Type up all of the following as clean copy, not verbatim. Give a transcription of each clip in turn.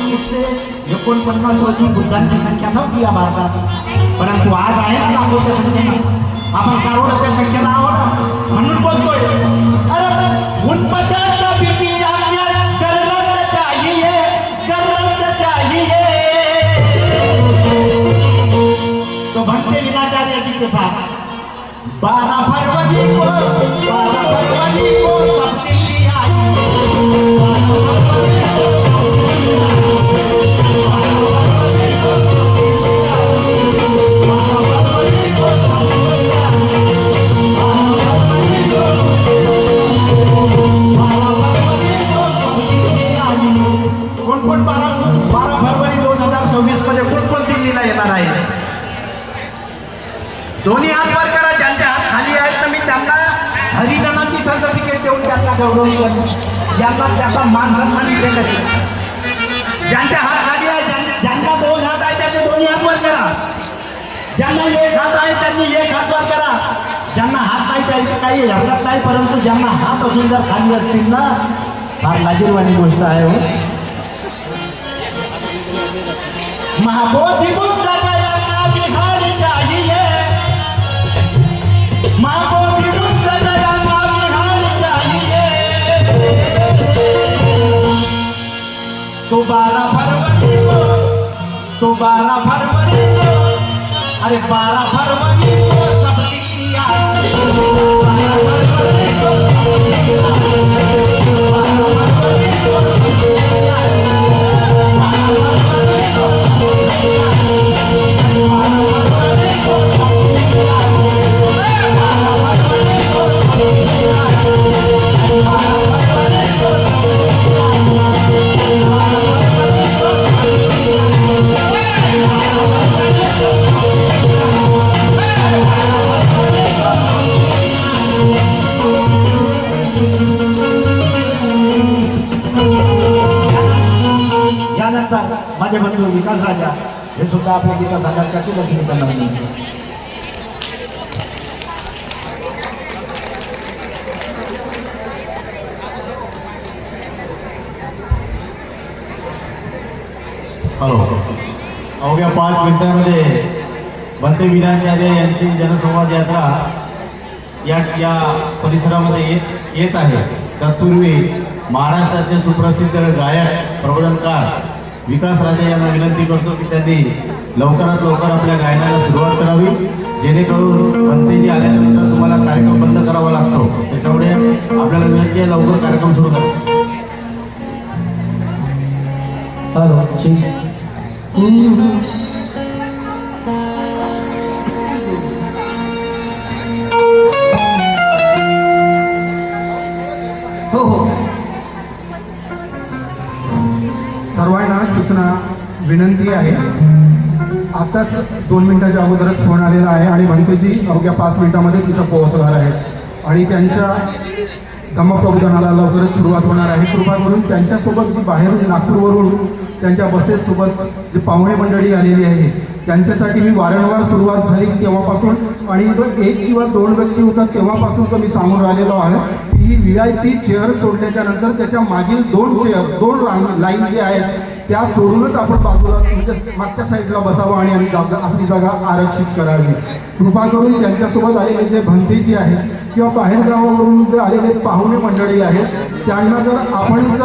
1949 रोजी बुद्धांची संख्या नव्हती या भारतात, परंतु आज आहे ना लाखोच्या संख्येनं, आपण करोडोच्या संख्येनं आहोत ना, म्हणून बोलतोय. अरे उनपचास बीटी तो भक्ति विनाचार्य जी के साथ 12 फरवरी को सब दिल्ली आई. कोण 12 फरवरी 2026 मध्ये कोण दिल्लीला येणार आहे? दोन्ही हात वर करा. ज्यांच्या हात खाली आहेत ना, मी त्यांना हरिजनांची सर्टिफिकेट देऊन त्यांना गौरव करतो, ज्यांना त्याचा मान सन्मान इथे करेल. ज्यांच्या हात खाली आहे, ज्यांना 2 हात आहे त्यांनी दोन्ही हात वर करा. ज्यांना 1 हात आहे त्यांनी 1 हात वर करा. ज्यांना हात नाही त्यांचं काही हरकत नाही, परंतु ज्यांना हात असून जर खाली असतील ना, फार लाजीरवाणी गोष्ट आहे हो. महाबोधी बुद्ध गया का बिहार चाहिए, महाबोधी बुद्ध गया का बिहार चाहिए. तो 12 फरवरी को, तो 12 फरवरी को, अरे 12 फरवरी को सब दिल्ली आए. 12 फरवरी को सब दिल्ली आए. 12 फरवरी को सब दिल्ली आए. 12 फरवरी को सब दिल्ली आए. 12 फरवरी को सब दिल्ली आए. 12 फरवरी को सब दिल्ली आए. 12 फरवरी को सब दिल्ली आए. 12 फरवरी को सब दिल्ली आए. 12 फरवरी को सब यानंतर माझे बंधू विकास राजा हे सुद्धा आपले गीतं सादर करतीलच. मी त्यांना विनंती. हॅलो. अवघ्या 5 मिनिटांमध्ये भंते विनाचार्य यांची जनसंवाद यात्रा या परिसरामध्ये येत आहे. तत्पूर्वी महाराष्ट्राचे सुप्रसिद्ध गायक प्रबोधनकार विकास राजा यांना विनंती करतो की त्यांनी लवकरात लवकर आपल्या गायनाला सुरुवात करावी, जेणेकरून भंतेजी आल्याच्यानंतर तुम्हाला कार्यक्रम बंद करावा लागतो. त्याच्यामुळे आपल्याला विनंती आहे लवकर कार्यक्रम सुरू करा. हॅलो. हो हो. सर्वांना सूचना विनंती आहे. आताच 2 मिनिटाच्या अगोदरच फोन आलेला आहे आणि भंतेजी अवघ्या 5 मिनिटामध्येच इथं पोहोचणार आहेत आणि त्यांच्या धम्मप्रबोधनाला लवकरच सुरुवात होणार आहे. कृपा करून त्यांच्यासोबत जी बाहेरून नागपूरवरून त्यांच्या बसेससोबत जी पाहुणे मंडळी आलेली आहे त्यांच्यासाठी मी वारंवार सुरुवात झाली तेव्हापासून आणि तो 1 किंवा 2 व्यक्ती होतात तेव्हापासूनचं मी सांगून राहिलेलो आहे की ही VIP चेअर सोडल्याच्या नंतर त्याच्या मागील 2 चेअर 2 लाईन जे आहेत त्या सोडूनच आपण बाजूला म्हणजे मागच्या साईडला बसावं आणि आपली जागा आरक्षित करावी. कृपा करून त्यांच्यासोबत आलेले जे भंतेजी आहेत किंवा बाहेरगावावरून जे आलेले पाहुणे मंडळी आहेत त्यांना जर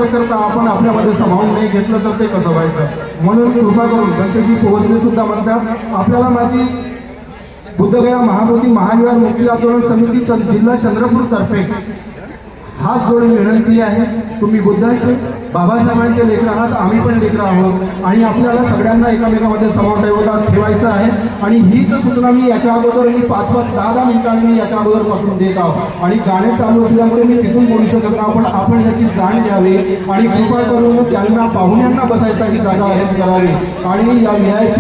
करता आपण आपल्यामध्ये सामावून नाही घेतलं तर ते कसं व्हायचं. म्हणून कृपा करून भंतेजी पोहोचले सुद्धा म्हणतात. आपल्याला माझी बुद्धगया महाबोधी महाविहार मुक्ती आंदोलन समिती जिल्हा चंद्रपूरतर्फे हात जोडून विनंती आहे. तुम्ही बुद्धाचे बाबासाहेबांचे लेकरं आहात, आम्ही पण लेकरं आहोत आणि आपल्याला सगळ्यांना एकामेकामध्ये सामावून ठेवायचं आहे. आणि हीच सूचना मी याच्या अगोदर मी 5-10 मिनिटांनी मी याच्या अगोदरपासून देत आहोत आणि गाणे चालू असल्यामुळे मी तिथून बोलू शकत नाही. आपण याची जाण घ्यावी आणि कृपा करून त्यांना पाहुण्यांना बसायसाठी जागा अरेंज करावी आणि या VIP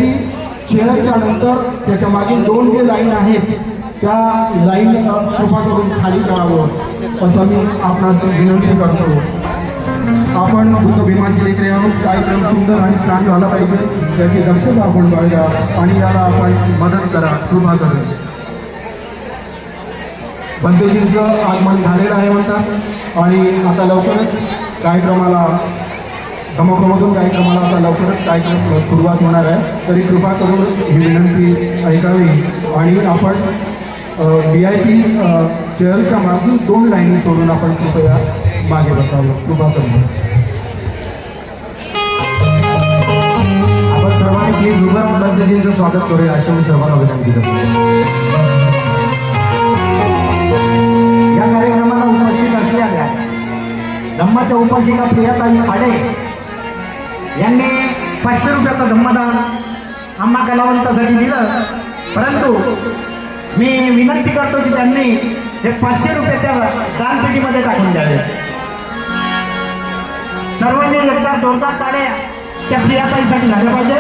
चेअरच्या नंतर त्याच्या मागील 2 जे लाईन आहेत त्या लाईन कृपा करून खाली करावं असं मी आपणास विनंती करतो. आपण बुद्ध भीमाची लेकरे आहोत. कार्यक्रम सुंदर आणि छान झाला पाहिजे त्याची दक्षता आपण बाळगा आणि याला आपण मदत करा कृपा करून. भंतेजींचं आगमन झालेलं आहे म्हणतात आणि आता लवकरच कार्यक्रमाला धम्मप्रबोधन कार्यक्रमाला आता लवकरच कार्यक्रम सुरुवात होणार आहे. तरी कृपा करून ही विनंती ऐकावी आणि आपण VIP चेअरच्या मागून 2 लाईनी सोडून आपण कृपया मागे बसावं. कृपा करून आपण सर्वांनी प्लीज उभं राहून पंतजींचं स्वागत करूया अशी मी सर्वांना विनंती करतो. या कार्यक्रमाला उपस्थित असलेल्या धम्माच्या उपासिका प्रियाताई खाडे यांनी 500 रुपयाचं धम्मदान आम्हा कलावंतासाठी दिलं. परंतु मी विनंती करतो की त्यांनी हे 500 रुपये त्या दानपेटीमध्ये टाकून द्यावे. सर्वांनी एकदा जोरदार टाळ्या त्या प्रियाताईसाठी झाल्या पाहिजे.